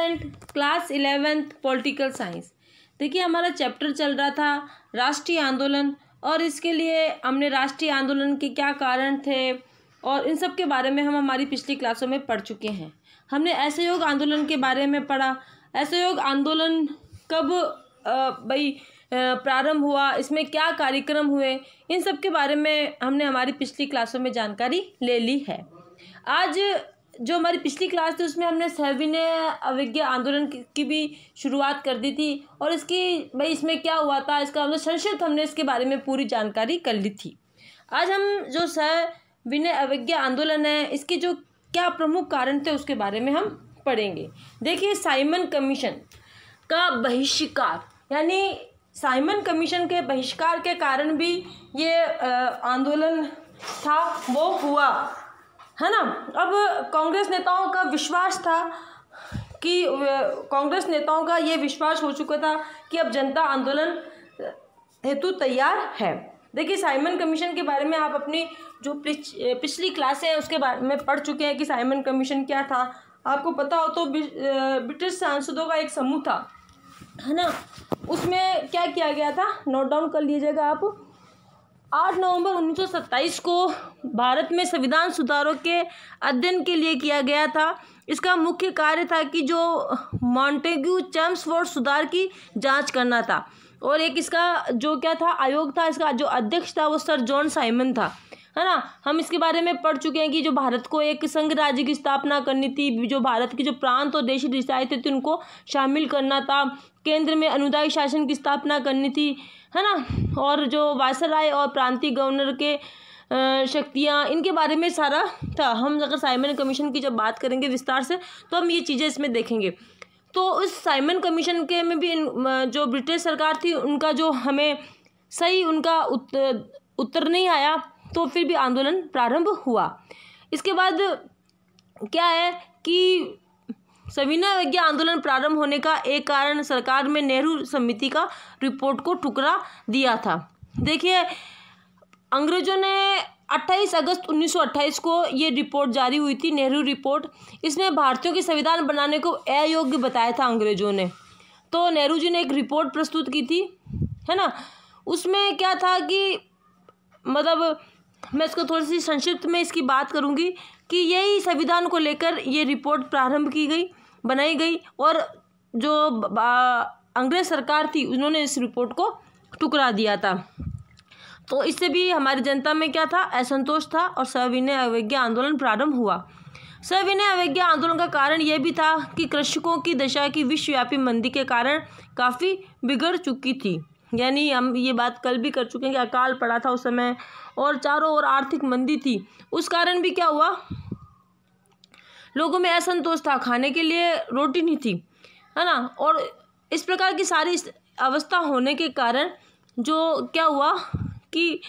Student, class 11th political science. देखिए हमारा chapter चल रहा था राष्ट्रीय आंदोलन, और इसके लिए हमने राष्ट्रीय आंदोलन के क्या कारण थे और इन सब के बारे में हम हमारी पिछली क्लासों में पढ़ चुके हैं। हमने असहयोग आंदोलन के बारे में पढ़ा, असहयोग आंदोलन कब प्रारंभ हुआ, इसमें क्या कार्यक्रम हुए, इन सब के बारे में हमने हमारी पिछली क्लासों में जानकारी ले ली है। आज जो हमारी पिछली क्लास थी उसमें हमने सविनय अवज्ञा आंदोलन की भी शुरुआत कर दी थी, और इसकी इसमें क्या हुआ था इसका हमने संक्षिप्त हमने इसके बारे में पूरी जानकारी कर ली थी। आज हम जो सविनय अवज्ञा आंदोलन है इसके जो क्या प्रमुख कारण थे उसके बारे में हम पढ़ेंगे। देखिए साइमन कमीशन का बहिष्कार, यानी साइमन कमीशन के बहिष्कार के कारण भी ये आंदोलन था वो हुआ, है ना। अब कांग्रेस नेताओं का विश्वास था कि कांग्रेस नेताओं का ये विश्वास हो चुका था कि अब जनता आंदोलन हेतु तैयार है। देखिए साइमन कमीशन के बारे में आप अपनी जो पिछली क्लासें हैं उसके बारे में पढ़ चुके हैं कि साइमन कमीशन क्या था। आपको पता हो तो ब्रिटिश सांसदों का एक समूह था, है ना। उसमें क्या किया गया था, नोट डाउन कर लीजिएगा आप। 8 नवंबर 1927 को भारत में संविधान सुधारों के अध्ययन के लिए किया गया था। इसका मुख्य कार्य था कि जो मॉन्टेग्यू चेम्सफोर्ड सुधार की जांच करना था, और एक इसका जो क्या था आयोग था, इसका जो अध्यक्ष था वो सर जॉन साइमन था, है ना। हम इसके बारे में पढ़ चुके हैं कि जो भारत को एक संघ राज्य की स्थापना करनी थी, जो भारत के जो प्रांत और देशी रियासतें थी उनको शामिल करना था, केंद्र में अनुदायी शासन की स्थापना करनी थी, है ना, और जो वायसराय और प्रांतीय गवर्नर के शक्तियाँ, इनके बारे में सारा था। हम अगर साइमन कमीशन की जब बात करेंगे विस्तार से तो हम ये चीज़ें इसमें देखेंगे। तो उस साइमन कमीशन के में भी जो ब्रिटिश सरकार थी उनका जो हमें सही उनका उत्तर नहीं आया, तो फिर भी आंदोलन प्रारंभ हुआ। इसके बाद क्या है कि सविनय अवज्ञा आंदोलन प्रारंभ होने का एक कारण सरकार में नेहरू समिति का रिपोर्ट को ठुकरा दिया था। देखिए अंग्रेजों ने 28 अगस्त 1928 को ये रिपोर्ट जारी हुई थी, नेहरू रिपोर्ट। इसने भारतीयों के संविधान बनाने को अयोग्य बताया था अंग्रेजों ने। तो नेहरू जी ने एक रिपोर्ट प्रस्तुत की थी, है ना। उसमें क्या था कि मतलब मैं इसको थोड़ी सी संक्षिप्त में इसकी बात करूंगी कि यही संविधान को लेकर ये रिपोर्ट प्रारंभ की गई, बनाई गई, और जो अंग्रेज सरकार थी उन्होंने इस रिपोर्ट को ठुकरा दिया था। तो इससे भी हमारी जनता में क्या था, असंतोष था, और सविनय अवज्ञा आंदोलन प्रारंभ हुआ। सविनय अवज्ञा आंदोलन का कारण यह भी था कि कृषकों की दशा की विश्वव्यापी मंदी के कारण काफ़ी बिगड़ चुकी थी। यानी हम ये बात कल भी कर चुके हैं कि अकाल पड़ा था उस समय, और चारों ओर आर्थिक मंदी थी। उस कारण भी क्या हुआ, लोगों में असंतोष था, खाने के लिए रोटी नहीं थी, है ना। और इस प्रकार की सारी अवस्था होने के कारण जो क्या हुआ कि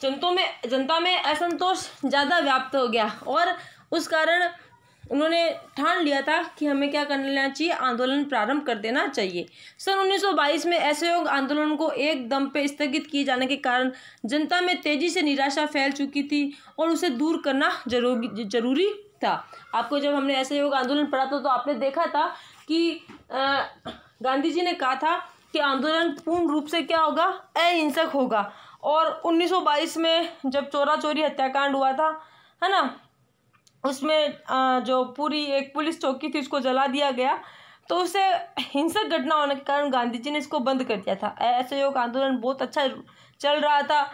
जनता में असंतोष ज़्यादा व्याप्त हो गया, और उस कारण उन्होंने ठान लिया था कि हमें क्या कर लेना चाहिए, आंदोलन प्रारंभ कर देना चाहिए। सन 1922 में असहयोग आंदोलन को एक दम पे स्थगित किए जाने के कारण जनता में तेजी से निराशा फैल चुकी थी, और उसे दूर करना जरूरी था। आपको जब हमने असहयोग आंदोलन पढ़ा था तो आपने देखा था कि गांधी जी ने कहा था कि आंदोलन पूर्ण रूप से क्या होगा, अहिंसक होगा। और 1922 में जब चोरा चोरी हत्याकांड हुआ था, है ना, उसमें जो पूरी एक पुलिस चौकी थी उसको जला दिया गया। तो उससे हिंसक घटना होने के कारण गांधी जी ने इसको बंद कर दिया था। असहयोग आंदोलन बहुत अच्छा चल रहा था,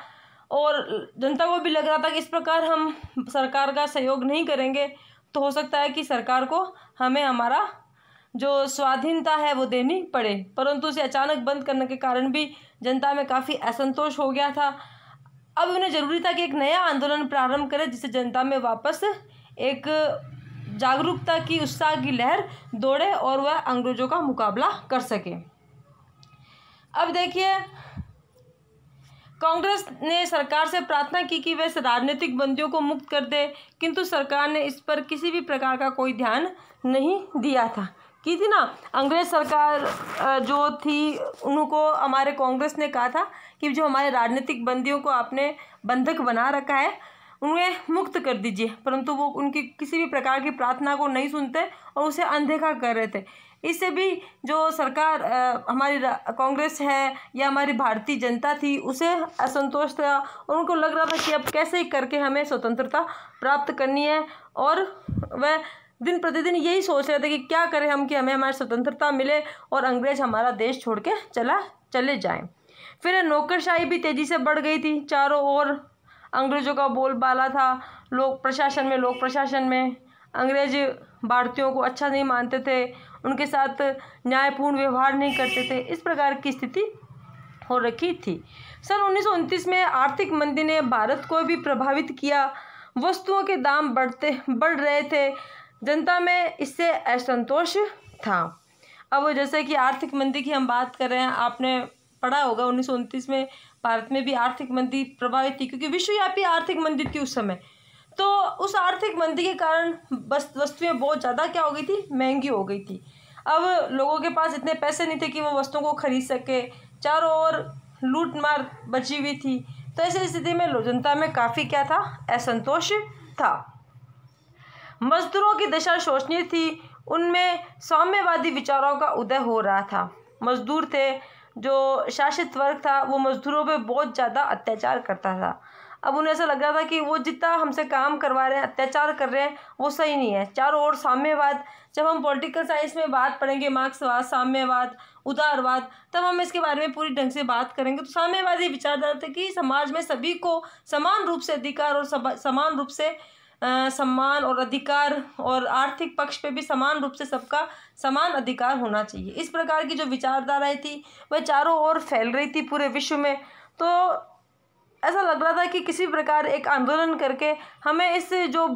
और जनता को भी लग रहा था कि इस प्रकार हम सरकार का सहयोग नहीं करेंगे तो हो सकता है कि सरकार को हमें हमारा जो स्वाधीनता है वो देनी पड़े। परंतु उसे अचानक बंद करने के कारण भी जनता में काफ़ी असंतोष हो गया था। अब उन्हें ज़रूरी था कि एक नया आंदोलन प्रारंभ करें जिससे जनता में वापस एक जागरूकता की, उत्साह की लहर दौड़े और वह अंग्रेजों का मुकाबला कर सके। अब देखिए कांग्रेस ने सरकार से प्रार्थना की कि वह राजनीतिक बंदियों को मुक्त कर दे, किंतु सरकार ने इस पर किसी भी प्रकार का कोई ध्यान नहीं दिया था। की थी ना अंग्रेज सरकार जो थी, उनको हमारे कांग्रेस ने कहा था कि जो हमारे राजनीतिक बंदियों को आपने बंधक बना रखा है उन्हें मुक्त कर दीजिए, परंतु वो उनकी किसी भी प्रकार की प्रार्थना को नहीं सुनते और उसे अनदेखा कर रहे थे। इससे भी जो सरकार हमारी कांग्रेस है या हमारी भारतीय जनता थी उसे असंतोष था, और उनको लग रहा था कि अब कैसे ही करके हमें स्वतंत्रता प्राप्त करनी है, और वह दिन प्रतिदिन यही सोच रहे थे कि क्या करें हम कि हमें हमारी स्वतंत्रता मिले और अंग्रेज हमारा देश छोड़ के चले जाएं। फिर नौकरशाही भी तेज़ी से बढ़ गई थी, चारों ओर अंग्रेज़ों का बोलबाला था। लोक प्रशासन में अंग्रेज भारतीयों को अच्छा नहीं मानते थे, उनके साथ न्यायपूर्ण व्यवहार नहीं करते थे। इस प्रकार की स्थिति हो रखी थी। सन 1929 में आर्थिक मंदी ने भारत को भी प्रभावित किया। वस्तुओं के दाम बढ़ रहे थे, जनता में इससे असंतोष था। अब जैसे कि आर्थिक मंदी की हम बात कर रहे हैं, आपने पढ़ा होगा 1929 में भारत में भी आर्थिक मंदी प्रभावित थी, क्योंकि विश्वव्यापी आर्थिक मंदी थी उस समय। तो उस आर्थिक मंदी के कारण वस्तुएं बहुत ज़्यादा क्या हो गई थी, महंगी हो गई थी। अब लोगों के पास इतने पैसे नहीं थे कि वो वस्तुओं को खरीद सके, चारों ओर लूट मार बची हुई थी। तो ऐसी स्थिति में जनता में काफ़ी क्या था, असंतोष था। मजदूरों की दशा शोचनीय थी, उनमें साम्यवादी विचारों का उदय हो रहा था। मजदूर थे, जो शासित वर्ग था वो मजदूरों पे बहुत ज़्यादा अत्याचार करता था। अब उन्हें ऐसा लग रहा था कि वो जितना हमसे काम करवा रहे हैं, अत्याचार कर रहे हैं, वो सही नहीं है। चारों ओर साम्यवाद, जब हम पॉलिटिकल साइंस में बात पढ़ेंगे, मार्क्सवाद, साम्यवाद, उदारवाद, तब हम इसके बारे में पूरी ढंग से बात करेंगे। तो साम्यवादी विचारधारा थे कि समाज में सभी को समान रूप से अधिकार और समान रूप से सम्मान और अधिकार, और आर्थिक पक्ष पे भी समान रूप से सबका समान अधिकार होना चाहिए। इस प्रकार की जो विचारधाराएं थी वह चारों ओर फैल रही थी पूरे विश्व में। तो ऐसा लग रहा था कि किसी प्रकार एक आंदोलन करके हमें इस जो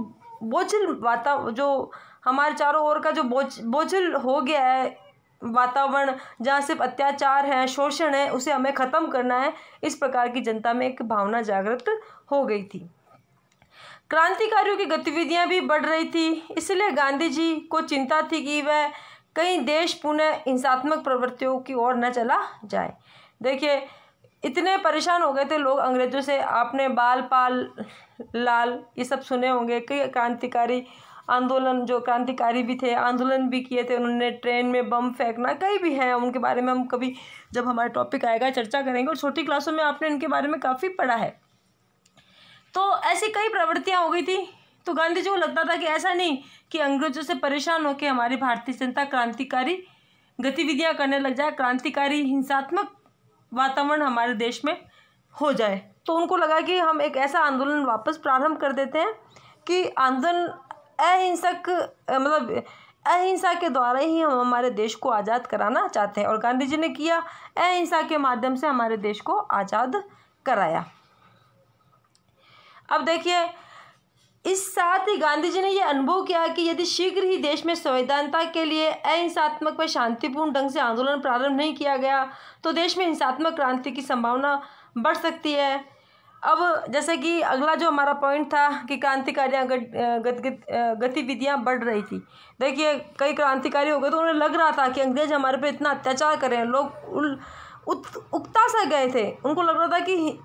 जो हमारे चारों ओर का जो बोझिल हो गया है वातावरण, जहाँ सिर्फ अत्याचार है, शोषण है, उसे हमें ख़त्म करना है। इस प्रकार की जनता में एक भावना जागृत हो गई थी। क्रांतिकारियों की गतिविधियां भी बढ़ रही थी, इसलिए गांधी जी को चिंता थी कि वह कहीं देश पुनः हिंसात्मक प्रवृत्तियों की ओर न चला जाए। देखिए, इतने परेशान हो गए थे लोग अंग्रेज़ों से। आपने बाल पाल लाल ये सब सुने होंगे। कई क्रांतिकारी आंदोलन, जो क्रांतिकारी भी थे, आंदोलन भी किए थे उन्होंने। ट्रेन में बम फेंकना, कई भी हैं, उनके बारे में हम कभी जब हमारा टॉपिक आएगा चर्चा करेंगे। और छोटी क्लासों में आपने इनके बारे में काफ़ी पढ़ा है। तो ऐसी कई प्रवृत्तियां हो गई थी। तो गांधी जी को लगता था कि ऐसा नहीं कि अंग्रेजों से परेशान होकर हमारी भारतीय जनता क्रांतिकारी गतिविधियां करने लग जाए, क्रांतिकारी हिंसात्मक वातावरण हमारे देश में हो जाए। तो उनको लगा कि हम एक ऐसा आंदोलन वापस प्रारंभ कर देते हैं कि आंदोलन अहिंसा के द्वारा ही हम हमारे देश को आज़ाद कराना चाहते हैं। और गांधी जी ने किया, अहिंसा के माध्यम से हमारे देश को आज़ाद कराया। अब देखिए, इस साथ ही गांधी जी ने यह अनुभव किया कि यदि शीघ्र ही देश में संविधानता के लिए अहिंसात्मक व शांतिपूर्ण ढंग से आंदोलन प्रारंभ नहीं किया गया तो देश में हिंसात्मक क्रांति की संभावना बढ़ सकती है। अब जैसे कि अगला जो हमारा पॉइंट था कि क्रांतिकारियाँ गतिविधियाँ बढ़ रही थी। देखिए, कई क्रांतिकारी हो गए तो उन्हें लग रहा था कि अंग्रेज हमारे पे इतना अत्याचार कर रहे हैं। लोग उकता सा गए थे, उनको लग रहा था कि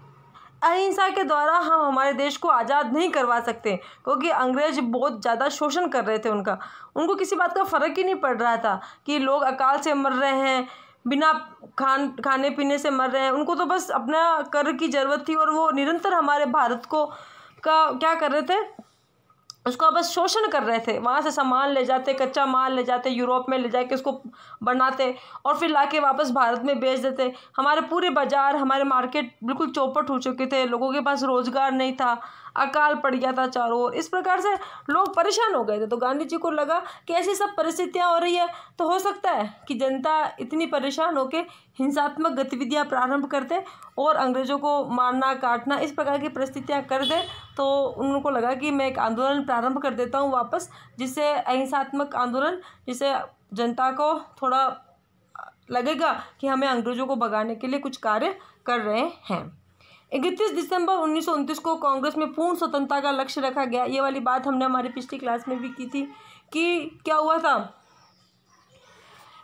अहिंसा के द्वारा हम हमारे देश को आज़ाद नहीं करवा सकते, क्योंकि अंग्रेज बहुत ज़्यादा शोषण कर रहे थे उनको किसी बात का फ़र्क ही नहीं पड़ रहा था कि लोग अकाल से मर रहे हैं, बिना खाने पीने से मर रहे हैं। उनको तो बस अपना कर की ज़रूरत थी, और वो निरंतर हमारे भारत को क्या कर रहे थे, उसका बस शोषण कर रहे थे। वहाँ से सामान ले जाते, कच्चा माल ले जाते, यूरोप में ले जाके उसको बनाते और फिर लाके वापस भारत में बेच देते। हमारे पूरे बाज़ार, हमारे मार्केट बिल्कुल चौपट हो चुके थे, लोगों के पास रोज़गार नहीं था, अकाल पड़ गया था चारों ओर। इस प्रकार से लोग परेशान हो गए थे। तो गांधी जी को लगा कि ऐसी सब परिस्थितियाँ हो रही है तो हो सकता है कि जनता इतनी परेशान होकर हिंसात्मक गतिविधियाँ प्रारंभ करते और अंग्रेज़ों को मारना काटना, इस प्रकार की परिस्थितियाँ कर दे। तो उनको लगा कि मैं एक आंदोलन प्रारंभ कर देता हूँ वापस, जिससे अहिंसात्मक आंदोलन, जिससे जनता को थोड़ा लगेगा कि हमें अंग्रेज़ों को भगाने के लिए कुछ कार्य कर रहे हैं। 31 दिसंबर 1929 को कांग्रेस में पूर्ण स्वतंत्रता का लक्ष्य रखा गया। ये वाली बात हमने हमारी पिछली क्लास में भी की थी कि क्या हुआ था।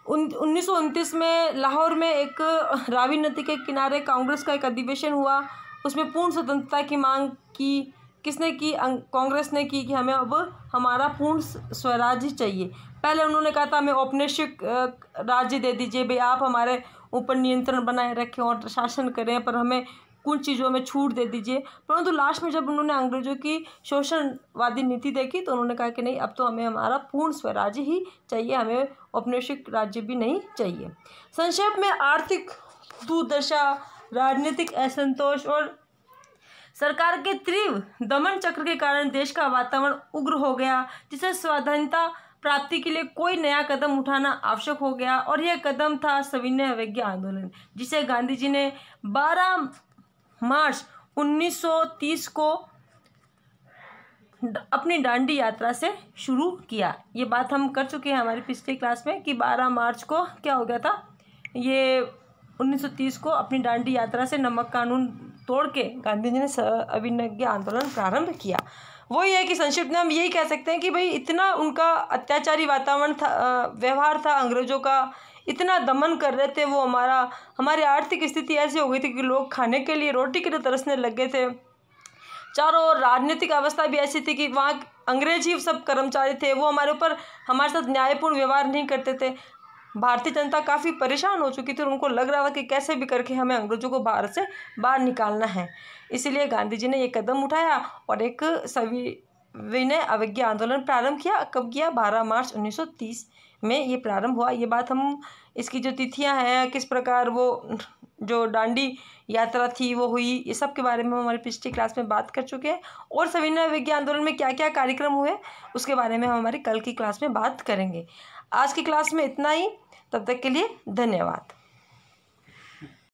1929 में लाहौर में एक रावी नदी के किनारे कांग्रेस का एक अधिवेशन हुआ। उसमें पूर्ण स्वतंत्रता की मांग की किसने की? कांग्रेस ने की कि हमें अब हमारा पूर्ण स्वराज्य चाहिए। पहले उन्होंने कहा था हमें औपनिवेशिक राज्य दे दीजिए, भाई आप हमारे ऊपर नियंत्रण बनाए रखें और शासन करें, पर हमें कुछ चीज़ों में छूट दे दीजिए। परंतु लास्ट में जब उन्होंने अंग्रेजों की शोषणवादी नीति देखी तो उन्होंने कहा कि नहीं, अब तो हमें हमारा पूर्ण स्वराज्य ही चाहिए, हमें औपनिवेशिक राज्य भी नहीं चाहिए। संक्षेप में आर्थिक दुर्दशा, राजनीतिक असंतोष और सरकार के तीव्र दमन चक्र के कारण देश का वातावरण उग्र हो गया, जिसे स्वाधीनता प्राप्ति के लिए कोई नया कदम उठाना आवश्यक हो गया। और यह कदम था सविनय अवज्ञा आंदोलन, जिसे गांधी जी ने 12 मार्च 1930 को अपनी दांडी यात्रा से शुरू किया। ये बात हम कर चुके हैं हमारी पिछली क्लास में कि 12 मार्च को क्या हो गया था, ये 1930 को अपनी दांडी यात्रा से नमक कानून तोड़ के गांधी जी ने सविनय आंदोलन प्रारंभ किया। वो ये है कि संक्षिप्त में हम यही कह सकते हैं कि भाई इतना उनका अत्याचारी वातावरण था, व्यवहार था अंग्रेजों का, इतना दमन कर रहे थे वो, हमारी आर्थिक स्थिति ऐसी हो गई थी कि लोग खाने के लिए, रोटी के लिए तरसने लग गए थे। चारों ओर राजनीतिक अवस्था भी ऐसी थी कि वहाँ अंग्रेज ही सब कर्मचारी थे, वो हमारे साथ न्यायपूर्ण व्यवहार नहीं करते थे। भारतीय जनता काफ़ी परेशान हो चुकी थी और उनको लग रहा था कि कैसे भी करके हमें अंग्रेजों को भारत से बाहर निकालना है। इसीलिए गांधी जी ने ये कदम उठाया और एक सविनय अवज्ञा आंदोलन प्रारंभ किया। कब किया? 12 मार्च 1930 में ये प्रारंभ हुआ। ये बात हम, इसकी जो तिथियां हैं, किस प्रकार वो जो दांडी यात्रा थी वो हुई, ये सब के बारे में हम हमारी पिछली क्लास में बात कर चुके हैं। और सविनय अवज्ञा आंदोलन में क्या क्या कार्यक्रम हुए उसके बारे में हम हमारी कल की क्लास में बात करेंगे। आज की क्लास में इतना ही। तब तक के लिए धन्यवाद।